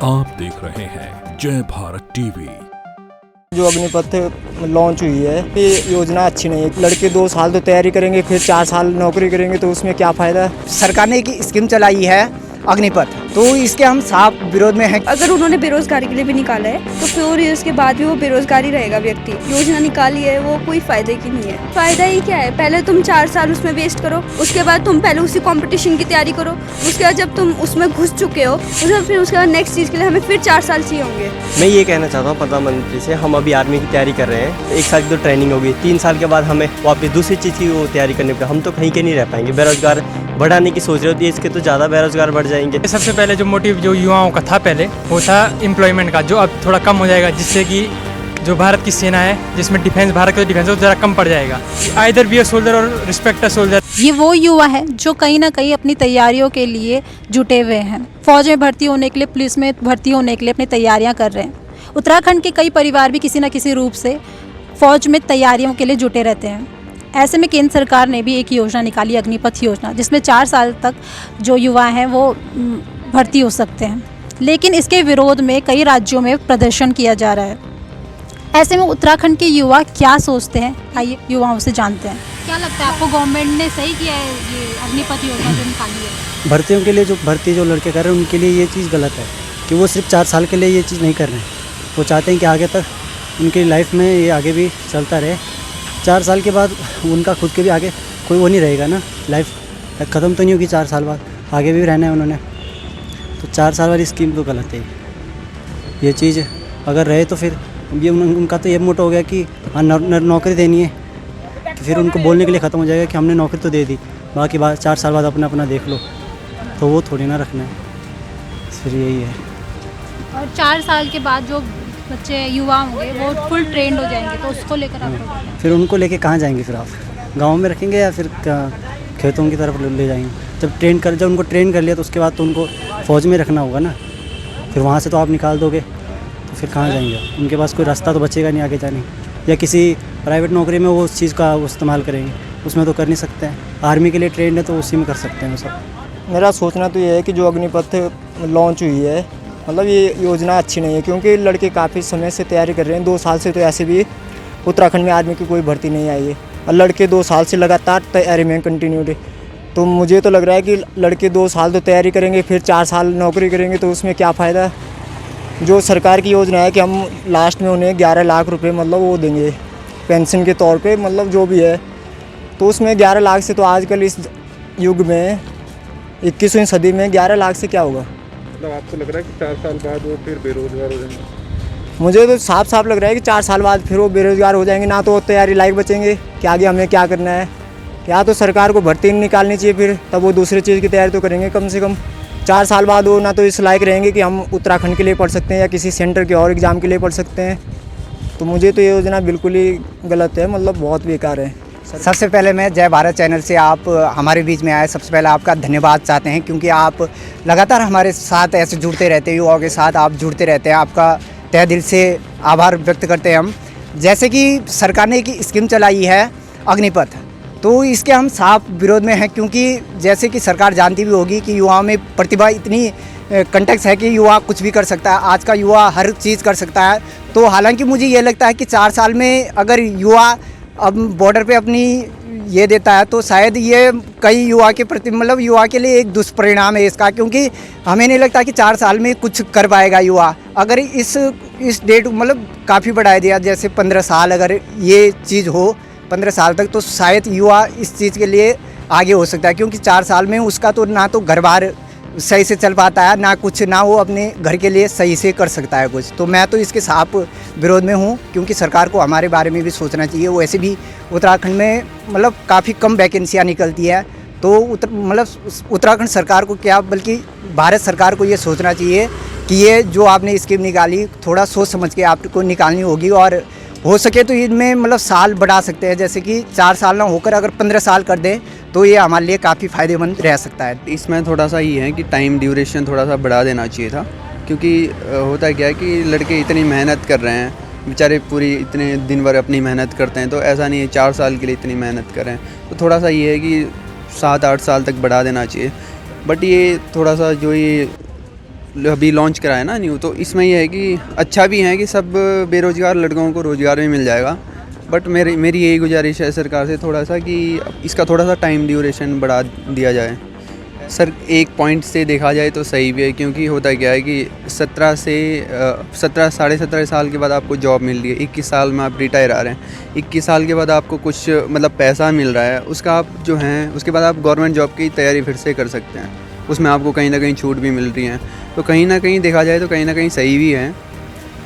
आप देख रहे हैं जय भारत टीवी। जो अग्निपथ लॉन्च हुई है ये योजना अच्छी नहीं है। लड़के 2 साल तो तैयारी करेंगे, फिर 4 साल नौकरी करेंगे, तो उसमें क्या फ़ायदा। सरकार ने एक स्कीम चलाई है अग्निपथ, तो इसके हम साफ विरोध में हैं। अगर उन्होंने बेरोजगारी के लिए भी निकाला है तो 4 इयर्स के बाद भी वो बेरोजगार ही रहेगा व्यक्ति। योजना निकाली है वो कोई फायदे की नहीं है। फायदा ही क्या है, पहले तुम 4 साल उसमें वेस्ट करो, उसके बाद तुम पहले उसी कंपटीशन की तैयारी करो, उसके बाद जब तुम उसमें घुस चुके हो फिर उसके बाद नेक्स्ट चीज़ के लिए हमें फिर 4 साल चाहिए होंगे। मैं ये कहना चाहता हूँ प्रधानमंत्री से, हम अभी आर्मी की तैयारी कर रहे हैं, 1 साल की तो ट्रेनिंग होगी, 3 साल के बाद हमें वापस दूसरी चीज़ की वो तैयारी करनी पड़ेगी। हम तो कहीं के नहीं रह पाएंगे। बेरोजगार बढ़ाने की सोच रहे होती है, इसके तो ज़्यादा बेरोजगार बढ़ जाएंगे। सबसे पहले जो मोटिव जो युवाओं का था पहले वो था एम्प्लॉयमेंट का, जो अब थोड़ा कम हो जाएगा, जिससे कि जो भारत की सेना है जिसमें डिफेंस, भारत का डिफेंस है वो ज़रा कम पड़ जाएगा। आइदर बी अ सोल्जर और रिस्पेक्ट अ सोल्जर। ये वो युवा है जो कहीं ना कहीं अपनी तैयारियों के लिए जुटे हुए हैं, फौज में भर्ती होने के लिए, पुलिस में भर्ती होने के लिए अपनी तैयारियां कर रहे हैं। उत्तराखंड के कई परिवार भी किसी न किसी रूप से फौज में तैयारियों के लिए जुटे रहते हैं। ऐसे में केंद्र सरकार ने भी एक योजना निकाली, अग्निपथ योजना, जिसमें 4 साल तक जो युवा हैं वो भर्ती हो सकते हैं। लेकिन इसके विरोध में कई राज्यों में प्रदर्शन किया जा रहा है। ऐसे में उत्तराखंड के युवा क्या सोचते हैं, आइए युवाओं से जानते हैं। क्या लगता है आपको, गवर्नमेंट ने सही किया है ये अग्निपथ योजना जो निकाली है? भर्तियों के लिए जो भर्ती जो लड़के कर रहे हैं उनके लिए ये चीज़ गलत है कि वो सिर्फ 4 साल के लिए ये चीज़ नहीं कर रहे हैं। वो चाहते हैं कि आगे तक उनकी लाइफ में ये आगे भी चलता रहे। 4 साल के बाद उनका खुद के भी आगे कोई वो नहीं रहेगा ना, लाइफ ख़त्म तो नहीं होगी 4 साल बाद, आगे भी रहना है उन्होंने। तो 4 साल वाली स्कीम तो गलत है। ये चीज़ अगर रहे तो फिर ये उनका तो ये मोटो हो गया कि हाँ नौकरी देनी है, तो फिर उनको बोलने के लिए ख़त्म हो जाएगा कि हमने नौकरी तो दे दी, बाकी बात 4 साल बाद अपना अपना देख लो, तो वो थोड़ी ना रखना है। फिर यही है। और 4 साल के बाद जो बच्चे युवा होंगे वो फुल ट्रेंड हो जाएंगे, तो उसको लेकर आप फिर उनको लेके कहाँ जाएंगे? फिर आप गाँव में रखेंगे या फिर खेतों की तरफ ले जाएंगे? जब उनको ट्रेन कर लिया तो उसके बाद तो उनको फ़ौज में रखना होगा ना। फिर वहाँ से तो आप निकाल दोगे तो फिर कहाँ जाएंगे? उनके पास कोई रास्ता तो बचेगा नहीं आगे जाने, या किसी प्राइवेट नौकरी में वो उस चीज़ का इस्तेमाल करेंगे, उसमें तो कर नहीं सकते हैं। आर्मी के लिए ट्रेंड है तो उसी में कर सकते हैं वो सब। मेरा सोचना तो ये है कि जो अग्निपथ लॉन्च हुई है, मतलब ये योजना अच्छी नहीं है, क्योंकि लड़के काफ़ी समय से तैयारी कर रहे हैं। 2 साल से तो ऐसे भी उत्तराखंड में आर्मी की कोई भर्ती नहीं आई है, और लड़के 2 साल से लगातार तैयारी में कंटिन्यूटी। तो मुझे तो लग रहा है कि लड़के 2 साल तो तैयारी करेंगे, फिर 4 साल नौकरी करेंगे, तो उसमें क्या फ़ायदा। जो सरकार की योजना है कि हम लास्ट में उन्हें 11 लाख रुपए मतलब वो देंगे पेंशन के तौर पे, मतलब जो भी है, तो उसमें 11 लाख से तो आजकल इस युग में 21वीं सदी में 11 लाख से क्या होगा। मतलब आपको लग रहा है कि 4 साल बाद वो फिर बेरोजगार हो जाएंगे? मुझे तो साफ साफ लग रहा है कि 4 साल बाद फिर वो बेरोजगार हो जाएंगे। ना तो वो तैयारी लायक बचेंगे कि आगे हमें क्या करना है। या तो सरकार को भर्ती नहीं निकालनी चाहिए, फिर तब वो दूसरी चीज़ की तैयारी तो करेंगे। कम से कम 4 साल बाद वो ना तो इस लायक रहेंगे कि हम उत्तराखंड के लिए पढ़ सकते हैं या किसी सेंटर के और एग्ज़ाम के लिए पढ़ सकते हैं। तो मुझे तो ये योजना बिल्कुल ही गलत है, मतलब बहुत बेकार है। सबसे पहले मैं जय भारत चैनल से आप हमारे बीच में आए, सबसे पहले आपका धन्यवाद चाहते हैं, क्योंकि आप लगातार हमारे साथ ऐसे जुड़ते रहते हैं, युवाओं के साथ आप जुड़ते रहते हैं। आपका तहे दिल से आभार व्यक्त करते हैं हम। जैसे कि सरकार ने एक स्कीम चलाई है अग्निपथ, तो इसके हम साफ विरोध में हैं, क्योंकि जैसे कि सरकार जानती भी होगी कि युवाओं में प्रतिभा इतनी कंटेक्स है कि युवा कुछ भी कर सकता है। आज का युवा हर चीज़ कर सकता है। तो हालांकि मुझे ये लगता है कि 4 साल में अगर युवा अब बॉर्डर पे अपनी ये देता है तो शायद ये कई युवा के प्रति, मतलब युवा के लिए एक दुष्परिणाम है इसका, क्योंकि हमें नहीं लगता कि 4 साल में कुछ कर पाएगा युवा। अगर इस डेट मतलब काफ़ी बढ़ा दिया, जैसे 15 साल अगर ये चीज़ हो 15 साल तक, तो शायद युवा इस चीज़ के लिए आगे हो सकता है, क्योंकि 4 साल में उसका तो ना तो घर बार सही से चल पाता है, ना कुछ, ना वो अपने घर के लिए सही से कर सकता है कुछ। तो मैं तो इसके साफ विरोध में हूँ, क्योंकि सरकार को हमारे बारे में भी सोचना चाहिए। वैसे भी उत्तराखंड में मतलब काफ़ी कम वैकेंसियाँ निकलती है, तो उत्तराखंड सरकार को क्या, बल्कि भारत सरकार को ये सोचना चाहिए कि ये जो आपने स्कीम निकाली थोड़ा सोच समझ के आपको निकालनी होगी, और हो सके तो इनमें मतलब साल बढ़ा सकते हैं, जैसे कि 4 साल ना होकर अगर 15 साल कर दें तो ये हमारे लिए काफ़ी फ़ायदेमंद रह सकता है। इसमें थोड़ा सा ये है कि टाइम ड्यूरेशन थोड़ा सा बढ़ा देना चाहिए था, क्योंकि होता क्या है कि लड़के इतनी मेहनत कर रहे हैं, बेचारे पूरी इतने दिन भर अपनी मेहनत करते हैं, तो ऐसा नहीं है 4 साल के लिए इतनी मेहनत कर रहे हैं। तो थोड़ा सा ये है कि 7-8 साल तक बढ़ा देना चाहिए। बट ये थोड़ा सा जो ये अभी लॉन्च कराया ना न्यू, तो इसमें ये है कि अच्छा भी है कि सब बेरोज़गार लड़कों को रोज़गार भी मिल जाएगा। बट मेरी यही गुजारिश है सरकार से थोड़ा सा कि इसका थोड़ा सा टाइम ड्यूरेशन बढ़ा दिया जाए। सर एक पॉइंट से देखा जाए तो सही भी है, क्योंकि होता क्या है कि 17 से साढ़े 17 साल के बाद आपको जॉब मिल रही है, 21 साल में आप रिटायर आ रहे हैं, 21 साल के बाद आपको कुछ मतलब पैसा मिल रहा है, उसका आप जो हैं उसके बाद आप गवर्नमेंट जॉब की तैयारी फिर से कर सकते हैं, उसमें आपको कहीं ना कहीं छूट भी मिल रही है। तो कहीं ना कहीं देखा जाए तो कहीं ना कहीं सही भी है,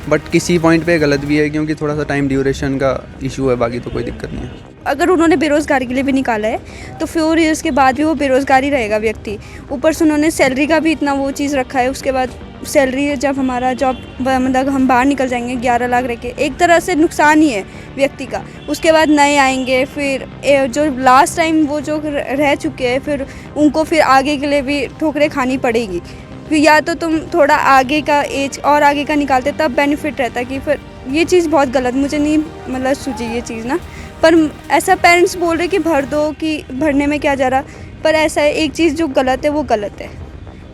बट किसी पॉइंट पे गलत भी है, क्योंकि थोड़ा सा टाइम ड्यूरेशन का इशू है, बाकी तो कोई दिक्कत नहीं है। अगर उन्होंने बेरोज़गारी के लिए भी निकाला है तो 4 इयर्स के बाद भी वो बेरोज़गार ही रहेगा व्यक्ति। ऊपर से उन्होंने सैलरी का भी इतना वो चीज़ रखा है, उसके बाद सैलरी जब हमारा जॉब मतलब हम बाहर निकल जाएंगे 11 लाख रह के, एक तरह से नुकसान ही है व्यक्ति का। उसके बाद नए आएंगे, फिर जो लास्ट टाइम वो जो रह चुके हैं फिर उनको फिर आगे के लिए भी ठोकरें खानी पड़ेगी। फिर या तो तुम थोड़ा आगे का एज और आगे का निकालते तब बेनिफिट रहता कि फिर ये चीज़ बहुत गलत मुझे नहीं मतलब सूझी ये चीज़ ना। पर ऐसा पेरेंट्स बोल रहे कि भर दो, कि भरने में क्या जा रहा, पर ऐसा है एक चीज़ जो गलत है वो गलत है,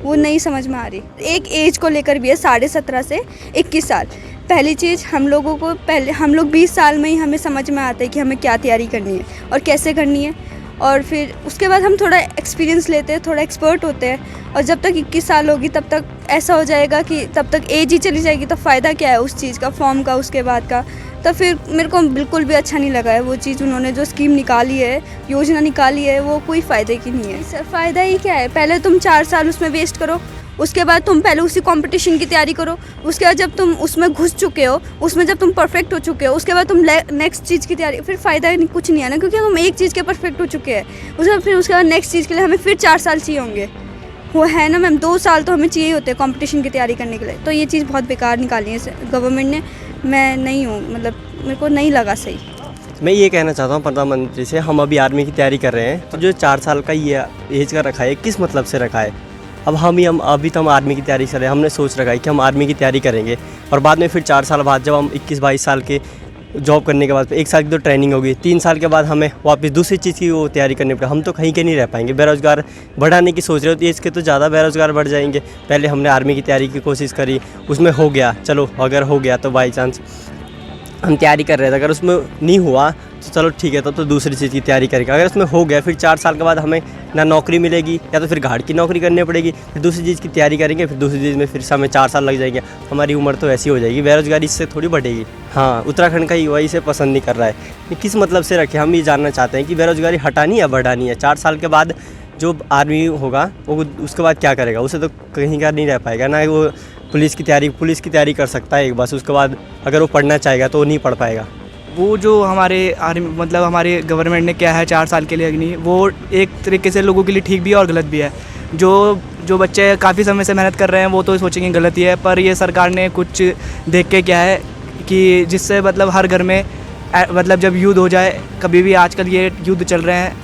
वो नहीं समझ में आ रही। एक एज को लेकर भी है 17.5 से 21 साल। पहली चीज़ हम लोगों को हम लोग 20 साल में ही हमें समझ में आता है कि हमें क्या तैयारी करनी है और कैसे करनी है, और फिर उसके बाद हम थोड़ा एक्सपीरियंस लेते हैं, थोड़ा एक्सपर्ट होते हैं, और जब तक 21 साल होगी तब तक ऐसा हो जाएगा कि तब तक एज ही चली जाएगी, तो फ़ायदा क्या है उस चीज़ का, फॉर्म का, उसके बाद का। तो फिर मेरे को बिल्कुल भी अच्छा नहीं लगा है वो चीज़, उन्होंने जो स्कीम निकाली है, योजना निकाली है, वो कोई फ़ायदे की नहीं है। सर फ़ायदा ही क्या है, पहले तुम 4 साल उसमें वेस्ट करो, उसके बाद तुम पहले उसी कंपटीशन की तैयारी करो, उसके बाद जब तुम उसमें घुस चुके हो, उसमें जब तुम परफेक्ट हो चुके हो, उसके बाद तुम नेक्स्ट चीज़ की तैयारी, फिर फ़ायदा ही कुछ नहीं है ना, क्योंकि हम एक चीज़ के परफेक्ट हो चुके हैं। उसके बाद नेक्स्ट चीज़ के लिए हमें फिर 4 साल चाहिए होंगे, वो है ना मैम, 2 साल तो हमें चाहिए होते हैं कंपटीशन की तैयारी करने के लिए। तो ये चीज़ बहुत बेकार निकाली है गवर्नमेंट ने, मैं नहीं हूँ मतलब मेरे को नहीं लगा सही। मैं ये कहना चाहता हूँ प्रधानमंत्री से, हम अभी आर्मी की तैयारी कर रहे हैं, तो जो 4 साल का ये एज का रखा है किस मतलब से रखा है। अब अभी तो हम आर्मी की तैयारी कर रहे हैं, हमने सोच रखा है कि हम आर्मी की तैयारी करेंगे, और बाद में फिर 4 साल बाद जब हम 21-22 साल के जॉब करने के बाद 1 साल की तो ट्रेनिंग होगी, 3 साल के बाद हमें वापस दूसरी चीज़ की वो तैयारी करनी पड़ेगी। हम तो कहीं के नहीं रह पाएंगे, बेरोज़गार बढ़ाने की सोच रहे हो तो इसके तो ज़्यादा बेरोज़गार बढ़ जाएंगे। पहले हमने आर्मी की तैयारी की कोशिश करी, उसमें हो गया, चलो अगर हो गया तो बाई चांस हम तैयारी कर रहे थे, अगर उसमें नहीं हुआ तो चलो ठीक है, तब तो दूसरी चीज़ की तैयारी करेंगे। अगर उसमें हो गया फिर 4 साल के बाद हमें ना नौकरी मिलेगी, या तो फिर घाट की नौकरी करनी पड़ेगी, फिर दूसरी चीज़ की तैयारी करेंगे, फिर दूसरी चीज़ में फिर हमें 4 साल लग जाएंगे, हमारी उम्र तो ऐसी हो जाएगी, बेरोज़गारी इससे थोड़ी बढ़ेगी। हाँ, उत्तराखंड का युवा इसे पसंद नहीं कर रहा है, ये किस मतलब से रखे, हम ये जानना चाहते हैं कि बेरोज़गारी हटानी या बढ़ानी है। 4 साल के बाद जो आर्मी होगा वो उसके बाद क्या करेगा, उसे तो कहीं का नहीं रह पाएगा ना, वो पुलिस की तैयारी कर सकता है एक बस, उसके बाद अगर वो पढ़ना चाहेगा तो वो नहीं पढ़ पाएगा। वो जो हमारे आर्मी मतलब हमारे गवर्नमेंट ने क्या है 4 साल के लिए अग्नि, वो एक तरीके से लोगों के लिए ठीक भी है और गलत भी है। जो बच्चे काफ़ी समय से मेहनत कर रहे हैं वो तो सोचेंगे गलत ही है, पर ये सरकार ने कुछ देख के क्या है कि जिससे मतलब हर घर में मतलब जब युद्ध हो जाए, कभी भी आजकल ये युद्ध चल रहे हैं,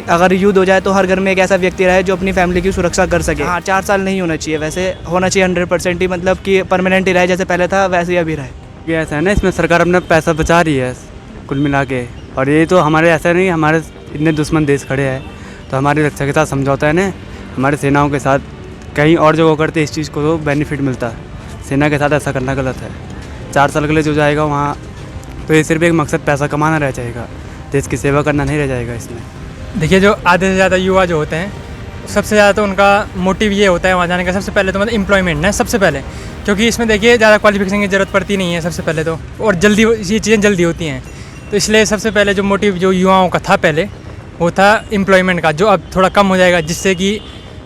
अगर युद्ध हो जाए तो हर घर में एक ऐसा व्यक्ति रहे जो अपनी फैमिली की सुरक्षा कर सके। हाँ, 4 साल नहीं होना चाहिए, वैसे होना चाहिए 100% ही, मतलब कि परमानेंट ही रहे, जैसे पहले था वैसे ही अभी रहे। ये ऐसा है ना, इसमें सरकार अपना पैसा बचा रही है कुल मिला के, और ये तो हमारे ऐसा नहीं, हमारे इतने दुश्मन देश खड़े हैं तो हमारी रक्षा के साथ समझौता है ना, हमारे सेनाओं के साथ कहीं और जगह करते इस चीज़ को तो बेनिफिट मिलता है, सेना के साथ ऐसा करना गलत है। 4 साल के लिए जो जाएगा वहाँ तो ये सिर्फ एक मकसद पैसा कमाना रह जाएगा, देश की सेवा करना नहीं रह जाएगा इसमें। देखिए, जो आधे से ज़्यादा युवा जो होते हैं, सबसे ज़्यादा तो उनका मोटिव ये होता है वहाँ जाने का, सबसे पहले तो मतलब एम्प्लॉयमेंट है सबसे पहले, क्योंकि इसमें देखिए ज़्यादा क्वालिफिकेशन की ज़रूरत पड़ती नहीं है सबसे पहले तो, और जल्दी ये चीज़ें जल्दी होती हैं, तो इसलिए सबसे पहले जो मोटिव जो युवाओं का था पहले वो था एम्प्लॉयमेंट का, जो अब थोड़ा कम हो जाएगा, जिससे कि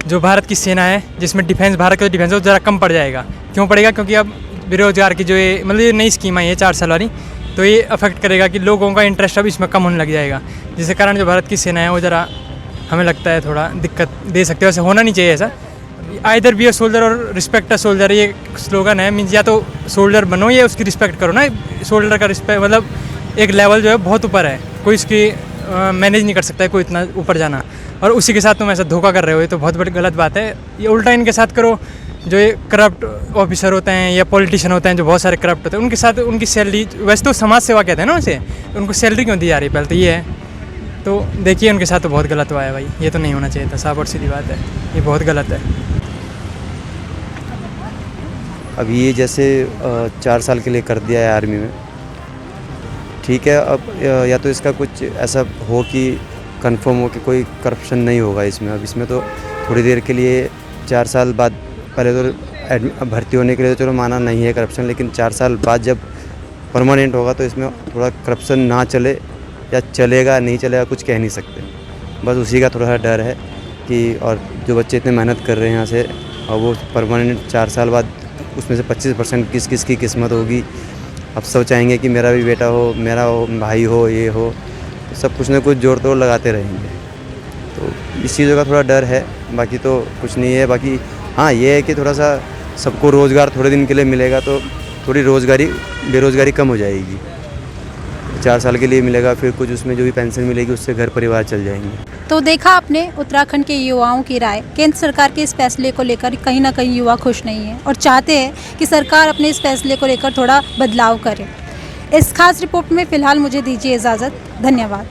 जो भारत की सेना है जिसमें डिफेंस, भारत का डिफेंस है वो ज़रा कम पड़ जाएगा। क्यों पड़ेगा? क्योंकि अब बेरोज़गार की जो ये मतलब ये नई स्कीम आई है 4 साल वाली, तो ये अफेक्ट करेगा कि लोगों का इंटरेस्ट अब इसमें कम होने लग जाएगा, जिसके कारण जो भारत की सेना है वो ज़रा हमें लगता है थोड़ा दिक्कत दे सकते हो। वैसे होना नहीं चाहिए ऐसा, आइदर बी अ सोल्जर और रिस्पेक्ट अ सोल्जर, ये स्लोगन है, मीन्स या तो सोल्जर बनो या उसकी रिस्पेक्ट करो ना। सोल्जर का रिस्पेक्ट मतलब एक लेवल जो है बहुत ऊपर है, कोई इसकी मैनेज नहीं कर सकता है कोई इतना ऊपर जाना, और उसी के साथ तुम ऐसा धोखा कर रहे हो, ये तो बहुत बड़ी गलत बात है। ये उल्टा इनके साथ करो, जो ये करप्ट ऑफिसर होते हैं या पॉलिटिशियन होते हैं जो बहुत सारे करप्ट होते हैं, उनके साथ उनकी सैलरी, वैसे तो समाज सेवा कहते हैं ना उसे, उनको सैलरी क्यों दी जा रही है पहले तो ये है। तो देखिए उनके साथ तो बहुत गलत हुआ है भाई, ये तो नहीं होना चाहिए था, साफ और सीधी बात है, ये बहुत गलत है। अभी ये जैसे 4 साल के लिए कर दिया है आर्मी में, ठीक है। अब या तो इसका कुछ ऐसा हो कि कंफर्म हो कि कोई करप्शन नहीं होगा इसमें। अब इसमें तो थोड़ी देर के लिए 4 साल बाद, पहले तो भर्ती होने के लिए तो चलो माना नहीं है करप्शन, लेकिन 4 साल बाद जब परमानेंट होगा तो इसमें थोड़ा करप्शन ना चले या चलेगा नहीं चलेगा कुछ कह नहीं सकते। बस उसी का थोड़ा सा डर है कि, और जो बच्चे इतने मेहनत कर रहे हैं यहाँ से, और वो परमानेंट 4 साल बाद उसमें से 25% किस किस की किस्मत होगी। अब सब चाहेंगे कि मेरा भी बेटा हो, मेरा हो, भाई हो, ये हो, तो सब कुछ ना कुछ जोड़ तोड़ लगाते रहेंगे। तो इस चीज़ों का थोड़ा डर है, बाकी तो कुछ नहीं है। बाकी हाँ ये है कि थोड़ा सा सबको रोज़गार थोड़े दिन के लिए मिलेगा तो थोड़ी बेरोज़गारी कम हो जाएगी। 4 साल के लिए मिलेगा, फिर कुछ उसमें जो भी पेंशन मिलेगी उससे घर परिवार चल जाएंगे। तो देखा आपने उत्तराखंड के युवाओं की राय। केंद्र सरकार के इस फैसले को लेकर कहीं ना कहीं युवा खुश नहीं है और चाहते हैं कि सरकार अपने इस फैसले को लेकर थोड़ा बदलाव करे। इस खास रिपोर्ट में फ़िलहाल मुझे दीजिए इजाज़त। धन्यवाद।